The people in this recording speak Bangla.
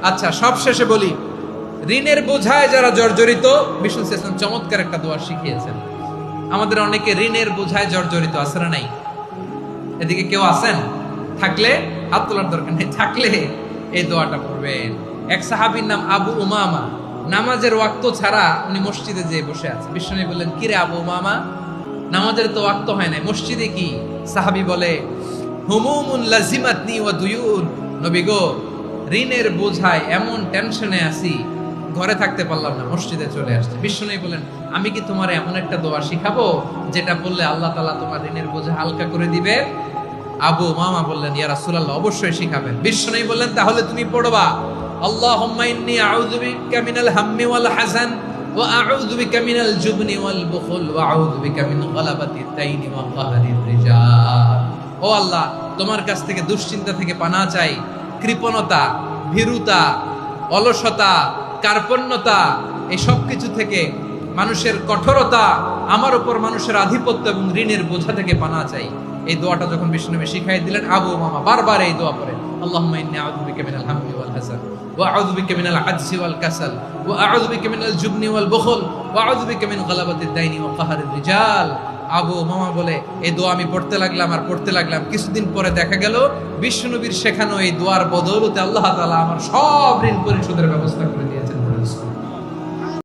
আচ্ছা, সব শেষে বলি, ঋণের বোঝায় যারা জর্জরিত, বিষ্ণু ইসলাম চমৎকার একটা দোয়া শিখিয়েছেন। আমাদের অনেকে ঋণের বোঝায় জর্জরিত, আছে না নাই? এদিকে কেউ আছেন? থাকলে হাত তোলার দরকার নেই, থাকলে এই দোয়াটা পড়বেন। এক সাহাবীর নাম আবু উমামা, নামাজের ওয়াক্ত ছাড়া উনি মসজিদে যেয়ে বসে আছে। বিষ্ণু বললেন, কিরে আবু উমামা, নামাজের তো ওয়াক্ত হয় নাই, মসজিদে কি? সাহাবী বলে, হুমুমুন লাজিমাতনি ওয়া দুয়ুন। নবী গো, ঋণের বোঝায় এমন টেনশনে আছি, ঘরে থাকতে পারলাম না, মসজিদে চলে আসছে। বিষ্ণু বলেন, আমি কি তোমার এমন একটা দোয়া শিখাবো যেটা বললে আল্লাহ তাআলা তোমার ঋণের বোঝা হালকা করে দিবে? আবু মামা বললেন, ইয়া রাসূলুল্লাহ, অবশ্যই শিখাবেন। বিষ্ণু বললেন, তাহলে তুমি পড়বা, আল্লাহুম্মা ইন্নী আউযু বিকা মিনাল হাম্মি ওয়াল হাযান ওয়া আউযু বিকা মিনাল জুবনি ওয়াল বুখল ওয়া আউযু বিকা মিন গালাবাতিদ দাইনি ওয়া কাহরির রিজাল। ও আল্লাহ, তোমার কাছ থেকে দুশ্চিন্তা থেকে পানাহ চাই, কৃপণতা, ভীরুতা, অলসতা, কার্পণ্যতা, এই সব কিছু থেকে, মানুষের কঠোরতা, আমার উপর মানুষের আধিপত্য এবং ঋণের বোঝা থেকে পানাহ চাই। এই দোয়াটা যখন বিষ্ণু শিখাই দিলেন, আবু মামা বারবার এই দোয়া পড়ে, আল্লাহুম্মা ইন্নী আউযু বিকা মিনাল হাম্মি ওয়াল হাযান ওয়া আউযু বিকা মিনাল আজজি ওয়াল কাসাল ওয়া আউযু বিকা মিনাল জুবনি ওয়াল বুখল ওয়া আউযু বিকা মিন গালাবাতিদ দাইনি ওয়া কাহরির রিজাল। আবু মামা বলে, এই দোয়া আমি পড়তে লাগলাম। কিছুদিন পরে দেখা গেল বিষ্ণু নবীর শেখানো এই দোয়ার বদৌলতে আল্লাহ তাআলা আমার সব ঋণ পরিশোধের ব্যবস্থা করে